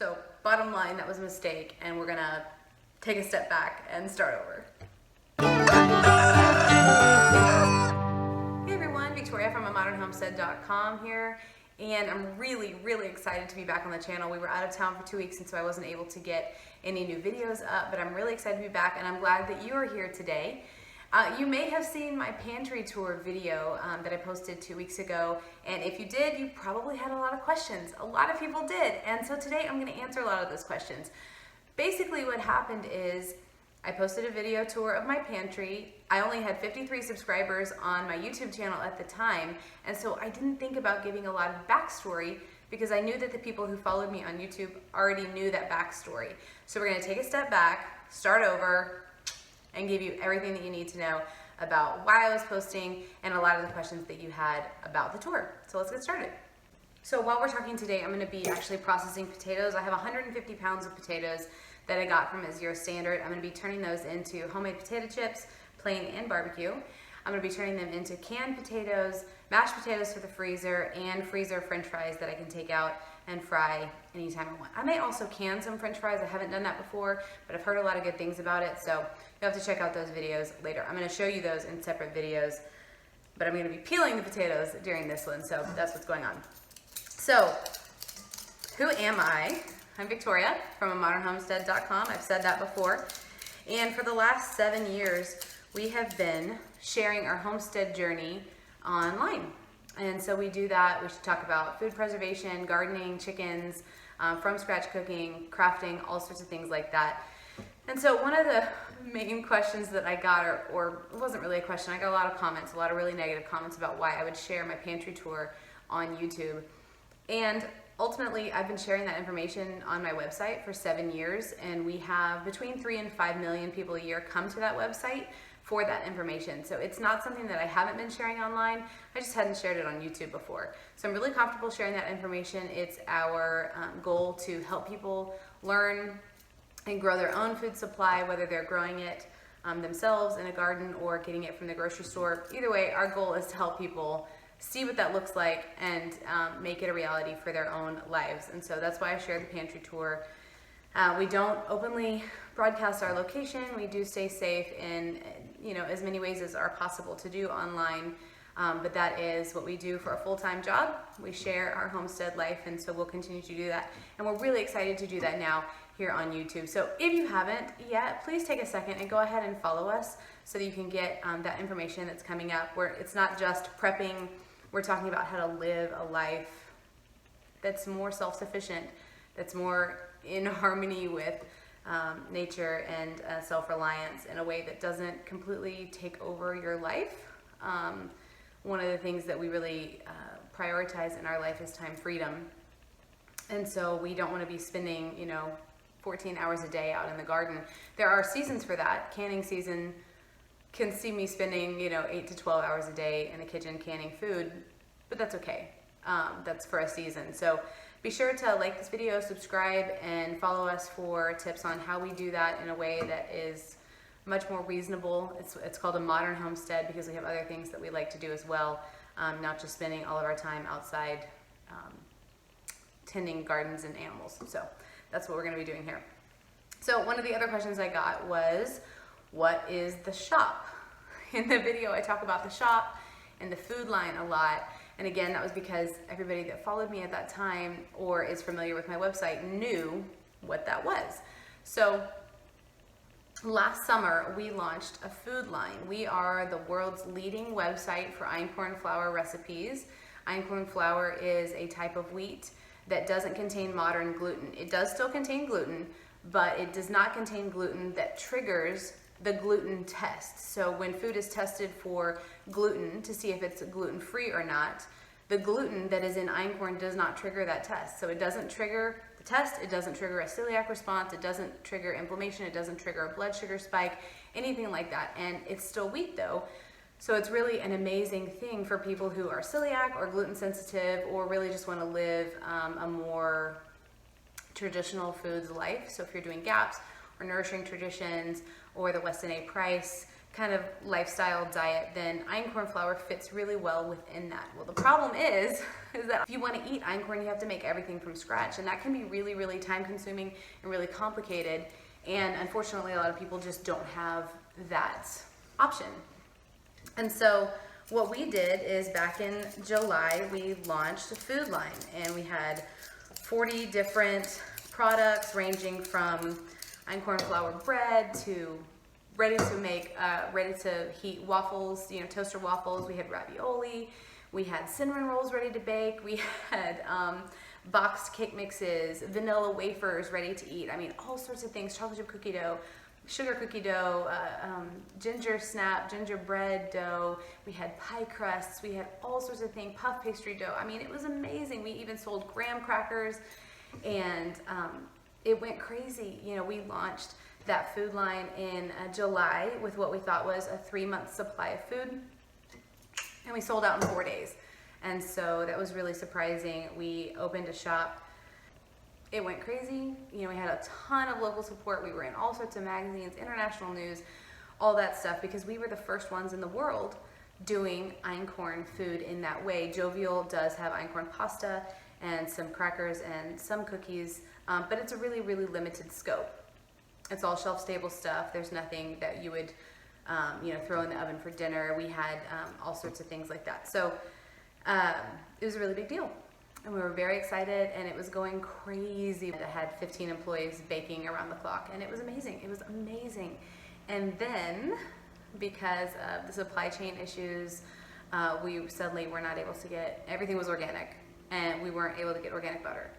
So bottom line, that was a mistake, and we're gonna take a step back and start over. Hey everyone, Victoria from amodernhomestead.com here, and I'm really excited to be back on the channel. We were out of town for 2 weeks, and so I wasn't able to get any new videos up, but I'm really excited to be back, and I'm glad that you are here today. You may have seen my pantry tour video that I posted 2 weeks ago, and if you did, you probably had a lot of questions. A lot of people did, and so today I'm going to answer a lot of those questions. Basically what happened is I posted a video tour of my pantry. I only had 53 subscribers on my YouTube channel at the time, and so I didn't think about giving a lot of backstory because I knew that the people who followed me on YouTube already knew that backstory. So we're going to take a step back, start over, and give you everything that you need to know about why I was posting and a lot of the questions that you had about the tour. So let's get started. So while we're talking today, I'm going to be actually processing potatoes. I have 150 pounds of potatoes that I got from a Zero Standard. I'm going to be turning those into homemade potato chips, plain and barbecue. I'm going to be turning them into canned potatoes, mashed potatoes for the freezer, and freezer french fries that I can take out and fry anytime I want. I may also can some french fries. I haven't done that before, but I've heard a lot of good things about it, so you'll have to check out those videos later. I'm going to show you those in separate videos, but I'm going to be peeling the potatoes during this one, so that's what's going on. So, who am I? I'm Victoria from amodernhomestead.com. I've said that before. And for the last 7 years, we have been sharing our homestead journey online. And so we do that. We should talk about food preservation, gardening, chickens, from scratch cooking, crafting, all sorts of things like that. And so one of the main questions that I got, or it wasn't really a question, I got a lot of comments, a lot of really negative comments about why I would share my pantry tour on YouTube. And ultimately, I've been sharing that information on my website for 7 years, and we have between 3 and 5 million people a year come to that website for that information. So it's not something that I haven't been sharing online. I just hadn't shared it on YouTube before. So I'm really comfortable sharing that information. It's our goal to help people learn and grow their own food supply, whether they're growing it themselves in a garden or getting it from the grocery store. Either way, our goal is to help people see what that looks like and make it a reality for their own lives. And so that's why I share the pantry tour. We don't openly broadcast our location. We do stay safe in as many ways as are possible to do online, but that is what we do for a full-time job. We share our homestead life, and so we'll continue to do that. And we're really excited to do that now here on YouTube. So if you haven't yet, please take a second and go ahead and follow us so that you can get that information that's coming up, where it's not just prepping. We're talking about how to live a life that's more self-sufficient, that's more in harmony with nature and self-reliance in a way that doesn't completely take over your life. One of the things that we really prioritize in our life is time freedom. And so we don't want to be spending, 14 hours a day out in the garden. There are seasons for that. Canning season can see me spending, 8 to 12 hours a day in the kitchen canning food, but that's okay. That's for a season. So be sure to like this video, subscribe, and follow us for tips on how we do that in a way that is much more reasonable. It's called a modern homestead because we have other things that we like to do as well, not just spending all of our time outside tending gardens and animals. So that's what we're going to be doing here. So one of the other questions I got was, what is the shop? In the video, I talk about the shop and the food line a lot. And again, that was because everybody that followed me at that time or is familiar with my website knew what that was. So last summer, we launched a food line. We are the world's leading website for einkorn flour recipes. Einkorn flour is a type of wheat that doesn't contain modern gluten. It does still contain gluten, but it does not contain gluten that triggers the gluten test. So when food is tested for gluten to see if it's gluten-free or not, the gluten that is in einkorn does not trigger that test. So it doesn't trigger the test, it doesn't trigger a celiac response, it doesn't trigger inflammation, it doesn't trigger a blood sugar spike, anything like that. And it's still wheat though. So it's really an amazing thing for people who are celiac or gluten sensitive or really just want to live a more traditional foods life. So if you're doing GAPS or Nourishing Traditions or the Weston A. Price kind of lifestyle diet, then einkorn flour fits really well within that. Well, the problem is that if you want to eat einkorn, you have to make everything from scratch, and that can be really, really time consuming and really complicated. And unfortunately, a lot of people just don't have that option. And so what we did is back in July, we launched a food line, and we had 40 different products ranging from einkorn flour bread to ready to make, ready to heat waffles, you know, toaster waffles. We had ravioli, we had cinnamon rolls ready to bake, we had boxed cake mixes, vanilla wafers ready to eat. I mean, all sorts of things, chocolate chip cookie dough, sugar cookie dough, ginger snap, gingerbread dough. We had pie crusts, we had all sorts of things, puff pastry dough. I mean, it was amazing. We even sold graham crackers, and it went crazy. You know, we launched that food line in July with what we thought was a 3-month supply of food, and we sold out in 4 days. And so that was really surprising. We opened a shop. It went crazy. You know, we had a ton of local support. We were in all sorts of magazines, international news, all that stuff, because we were the first ones in the world doing einkorn food in that way. Jovial does have einkorn pasta and some crackers and some cookies, but it's a really, really limited scope. It's all shelf-stable stuff. There's nothing that you would, you know, throw in the oven for dinner. We had all sorts of things like that. So it was a really big deal, and we were very excited, and it was going crazy. I had 15 employees baking around the clock, and it was amazing. It was amazing. And then, because of the supply chain issues, we suddenly were not able to get, everything was organic, and we weren't able to get organic butter,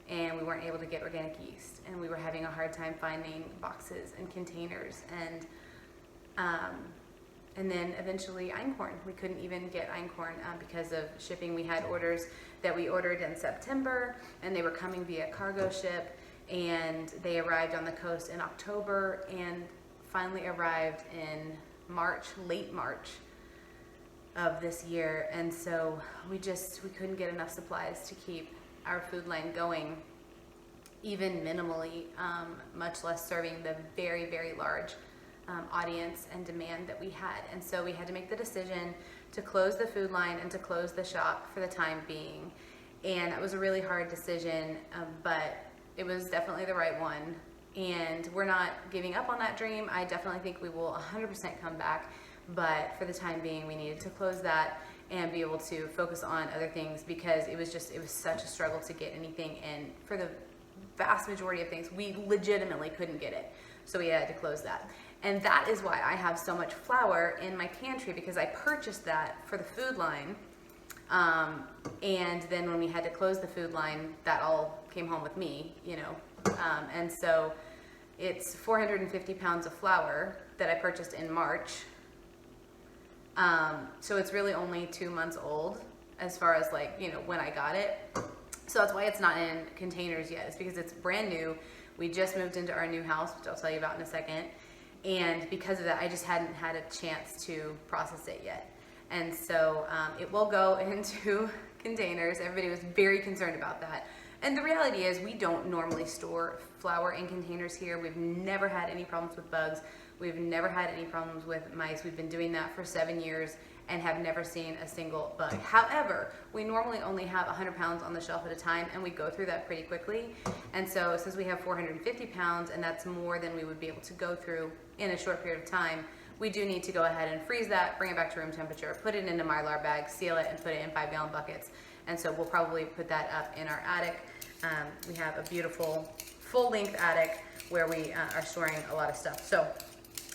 and we weren't able to get organic yeast, and we were having a hard time finding boxes and containers, and then eventually einkorn. We couldn't even get einkorn because of shipping. We had orders that we ordered in September, and they were coming via cargo ship, and they arrived on the coast in October, and finally arrived in March, late March of this year. And so we couldn't get enough supplies to keep our food line going, even minimally, much less serving the very, very large audience and demand that we had. And so we had to make the decision to close the food line and to close the shop for the time being. And it was a really hard decision, but it was definitely the right one. And we're not giving up on that dream. I definitely think we will 100% come back, but for the time being, we needed to close that and be able to focus on other things, because it was such a struggle to get anything in. For the vast majority of things, we legitimately couldn't get it. So we had to close that. And that is why I have so much flour in my pantry, because I purchased that for the food line. And then when we had to close the food line, that all came home with me, you know. And so it's 450 pounds of flour that I purchased in March. So it's really only 2 months old as far as, like, you know, when I got it. So that's why it's not in containers yet. It's because it's brand new. We just moved into our new house, which I'll tell you about in a second. And because of that, I just hadn't had a chance to process it yet. And so it will go into containers. Everybody was very concerned about that. And the reality is, we don't normally store flour in containers here. We've never had any problems with bugs. We've never had any problems with mice. We've been doing that for 7 years and have never seen a single bug. However, we normally only have 100 pounds on the shelf at a time, and we go through that pretty quickly. And so since we have 450 pounds, and that's more than we would be able to go through in a short period of time, we do need to go ahead and freeze that, bring it back to room temperature, put it in a Mylar bag, seal it, and put it in 5-gallon buckets. And so we'll probably put that up in our attic. We have a beautiful full-length attic where we are storing a lot of stuff. So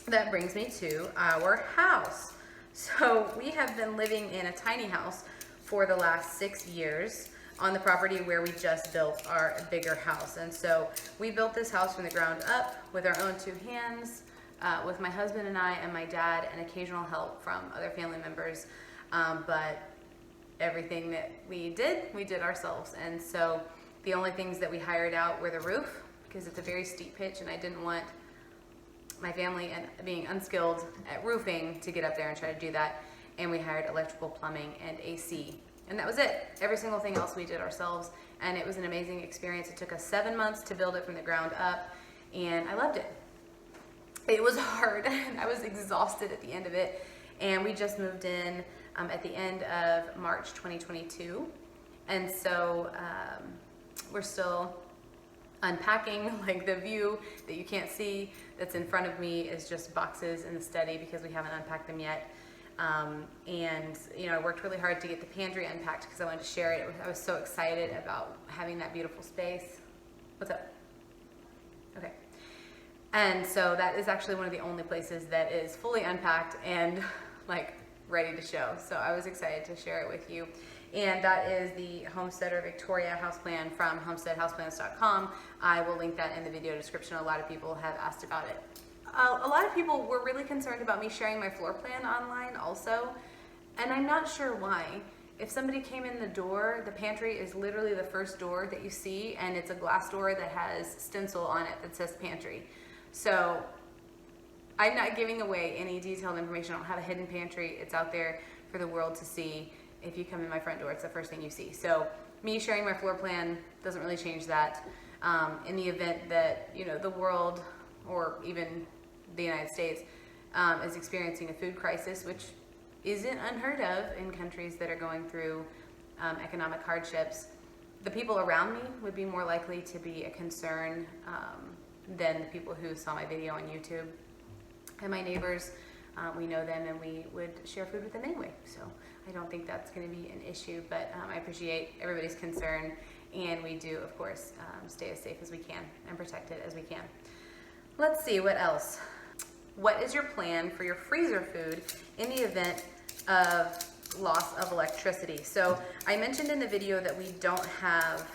that brings me to our house. So we have been living in a tiny house for the last 6 years on the property where we just built our bigger house. And so we built this house from the ground up with our own 2 hands, with my husband and I and my dad, and occasional help from other family members. But everything that we did ourselves. And so the only things that we hired out were the roof, because it's a very steep pitch, and I didn't want my family and being unskilled at roofing to get up there and try to do that. And we hired electrical, plumbing, and AC. And that was it. Every single thing else we did ourselves. And it was an amazing experience. It took us 7 months to build it from the ground up, and I loved it. it was hard and I was exhausted at the end of it. And we just moved in at the end of March 2022. And so we're still unpacking. Like, the view that you can't see that's in front of me is just boxes in the study because we haven't unpacked them yet. And you know, I worked really hard to get the pantry unpacked because I wanted to share it. I was so excited about having that beautiful space. What's up? Okay. And so that is actually one of the only places that is fully unpacked and like ready to show. So I was excited to share it with you. And that is the Homesteader Victoria house plan from homesteadhouseplans.com. I will link that in the video description. A lot of people have asked about it. A lot of people were really concerned about me sharing my floor plan online also, and I'm not sure why. If somebody came in the door, the pantry is literally the first door that you see, and it's a glass door that has stencil on it that says pantry. So I'm not giving away any detailed information. I don't have a hidden pantry. It's out there for the world to see. If you come in my front door, it's the first thing you see. So me sharing my floor plan doesn't really change that. In the event that, you know, the world or even the United States is experiencing a food crisis, which isn't unheard of in countries that are going through economic hardships, the people around me would be more likely to be a concern than the people who saw my video on YouTube. And my neighbors, we know them and we would share food with them anyway. So I don't think that's going to be an issue, but I appreciate everybody's concern, and we do, of course, stay as safe as we can and protected as we can. Let's see, what else? What is your plan for your freezer food in the event of loss of electricity? So I mentioned in the video that we don't have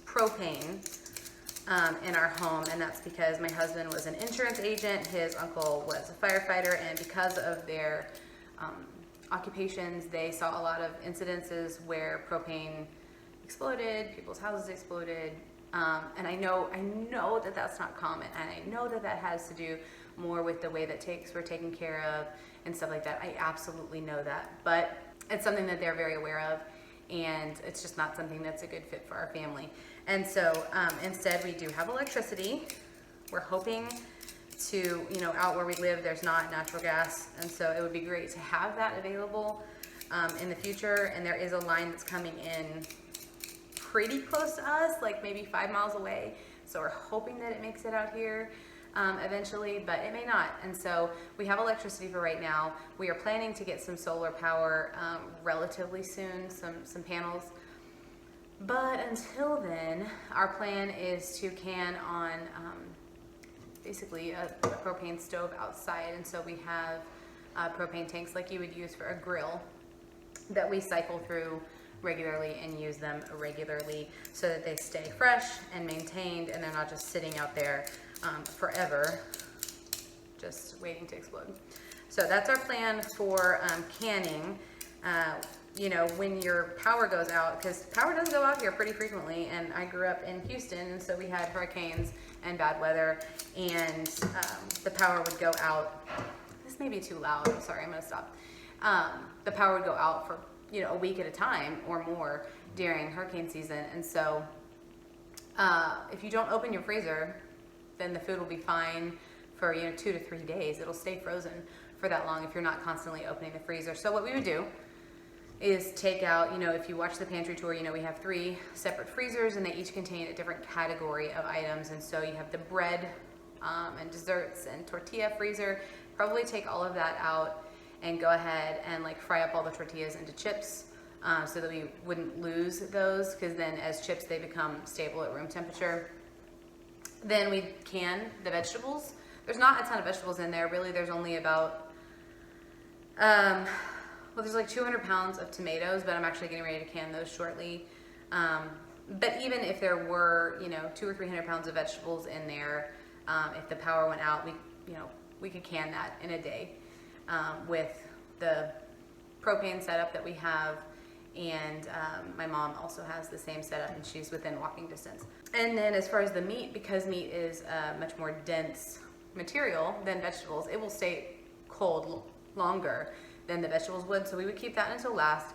propane in our home, and that's because my husband was an insurance agent, his uncle was a firefighter, and because of their occupations, they saw a lot of incidences where propane exploded, people's houses exploded, and I know that that's not common, and I know that that has to do more with the way that tanks were taken care of and stuff like that. I absolutely know that, but it's something that they're very aware of, and it's just not something that's a good fit for our family. And so instead we do have electricity. We're hoping to, you know, out where we live, there's not natural gas, and so it would be great to have that available in the future. And there is a line that's coming in pretty close to us, like maybe 5 miles away, so we're hoping that it makes it out here eventually, but it may not. And so we have electricity for right now. We are planning to get some solar power relatively soon, some panels. But until then, our plan is to can on basically a propane stove outside. And so we have propane tanks like you would use for a grill that we cycle through regularly and use them regularly so that they stay fresh and maintained, and they're not just sitting out there forever, just waiting to explode. So that's our plan for canning. You know, when your power goes out, because power does go out here pretty frequently, and I grew up in Houston, and so we had hurricanes and bad weather, and the power would go out. This may be too loud, I'm sorry, I'm gonna stop. The power would go out for, you know, a week at a time or more during hurricane season, and so if you don't open your freezer, then the food will be fine for, you know, 2 to 3 days. It'll stay frozen for that long if you're not constantly opening the freezer. So what we would do is take out, you know, if you watch the pantry tour, you know, we have 3 separate freezers, and they each contain a different category of items. And so you have the bread and desserts and tortilla freezer. Probably take all of that out and go ahead and like fry up all the tortillas into chips so that we wouldn't lose those, because then as chips they become stable at room temperature. Then we can the vegetables. There's not a ton of vegetables in there, really. There's only about well, there's like 200 pounds of tomatoes, but I'm actually getting ready to can those shortly. But even if there were, you know, 200 or 300 pounds of vegetables in there, if the power went out, we could can that in a day with the propane setup that we have. And my mom also has the same setup, and she's within walking distance. And then as far as the meat, because meat is a much more dense material than vegetables, it will stay cold longer than the vegetables would, so we would keep that until last,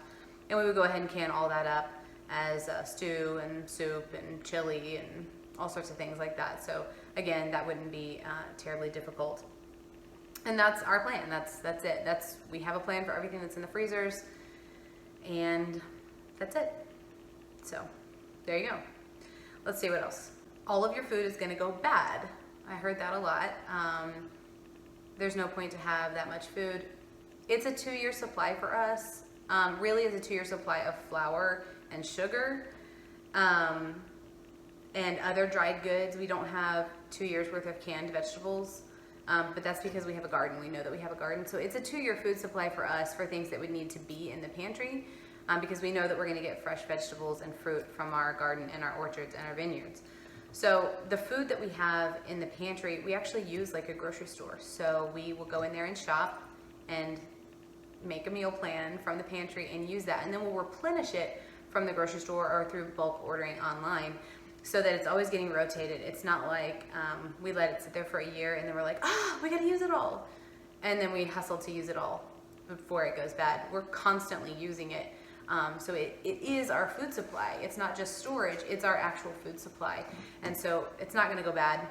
and we would go ahead and can all that up as stew and soup and chili and all sorts of things like that. So again, that wouldn't be terribly difficult. And that's our plan. That's it. We have a plan for everything that's in the freezers, and that's it. So there you go. Let's see what else. All of your food is going to go bad. I heard that a lot. There's no point to have that much food. It's a 2-year supply for us. Really is a 2-year supply of flour and sugar and other dried goods. We don't have 2 years worth of canned vegetables, but that's because we have a garden. We know that we have a garden. So it's a 2-year food supply for us for things that would need to be in the pantry, because we know that we're going to get fresh vegetables and fruit from our garden and our orchards and our vineyards. So the food that we have in the pantry, we actually use like a grocery store. So we will go in there and shop and make a meal plan from the pantry and use that. And then we'll replenish it from the grocery store or through bulk ordering online, so that it's always getting rotated. It's not like we let it sit there for a year and then we're like, we gotta use it all. And then we hustle to use it all before it goes bad. We're constantly using it. So it is our food supply. It's not just storage, it's our actual food supply. And so it's not gonna go bad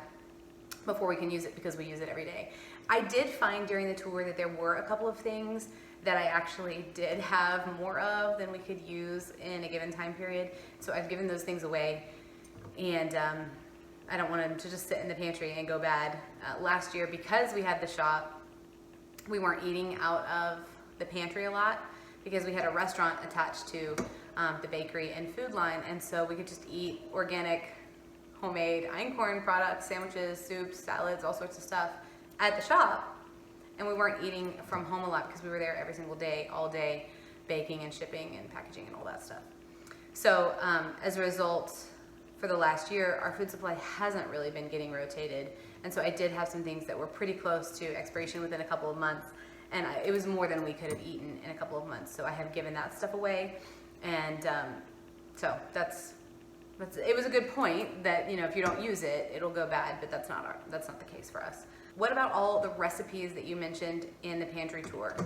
before we can use it, because we use it every day. I did find during the tour that there were a couple of things that I actually did have more of than we could use in a given time period. So I've given those things away, and I don't want them to just sit in the pantry and go bad. Last year, because we had the shop, we weren't eating out of the pantry a lot, because we had a restaurant attached to the bakery and food line, and so we could just eat organic, homemade einkorn products, sandwiches, soups, salads, all sorts of stuff at the shop. And we weren't eating from home a lot because we were there every single day, all day, baking and shipping and packaging and all that stuff. So as a result, for the last year, our food supply hasn't really been getting rotated. And so I did have some things that were pretty close to expiration within a couple of months. And it was more than we could have eaten in a couple of months. So I have given that stuff away. And so it was a good point that, you know, if you don't use it, it'll go bad, but that's not the case for us. What about all the recipes that you mentioned in the pantry tour?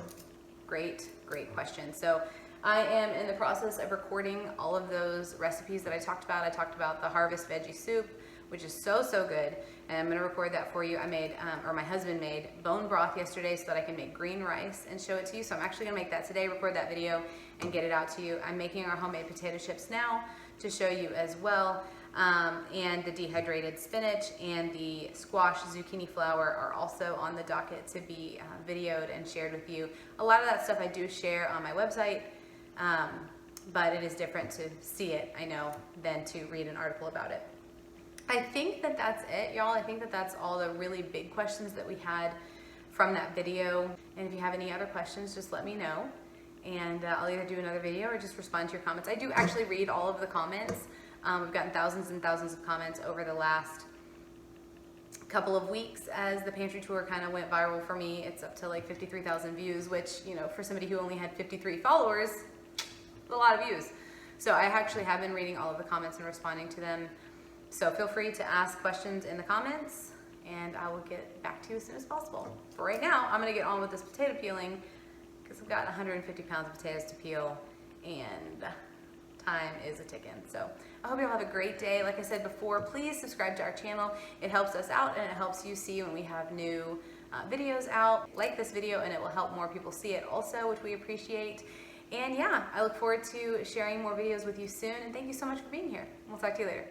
Great question. So I am in the process of recording all of those recipes that I talked about. I talked about the harvest veggie soup, which is so good, and I'm gonna record that for you. I made, or my husband made, bone broth yesterday so that I can make green rice and show it to you. So I'm actually gonna make that today, record that video, and get it out to you. I'm making our homemade potato chips now to show you as well. And the dehydrated spinach and the squash zucchini flour are also on the docket to be videoed and shared with you. A lot of that stuff I do share on my website, but it is different to see it, I know, than to read an article about it. I think that that's it, y'all. I think that that's all the really big questions that we had from that video. And if you have any other questions, just let me know. And I'll either do another video or just respond to your comments. I do actually read all of the comments. We've gotten thousands and thousands of comments over the last couple of weeks as the pantry tour kind of went viral for me. It's up to like 53,000 views, which, you know, for somebody who only had 53 followers, a lot of views. So I actually have been reading all of the comments and responding to them. So feel free to ask questions in the comments, and I will get back to you as soon as possible. For right now, I'm gonna get on with this potato peeling because I've got 150 pounds of potatoes to peel, and time is a ticking. So I hope you all have a great day. Like I said before, please subscribe to our channel. It helps us out, and it helps you see when we have new videos out. Like this video, and it will help more people see it also, which we appreciate. And yeah, I look forward to sharing more videos with you soon, and thank you so much for being here. We'll talk to you later.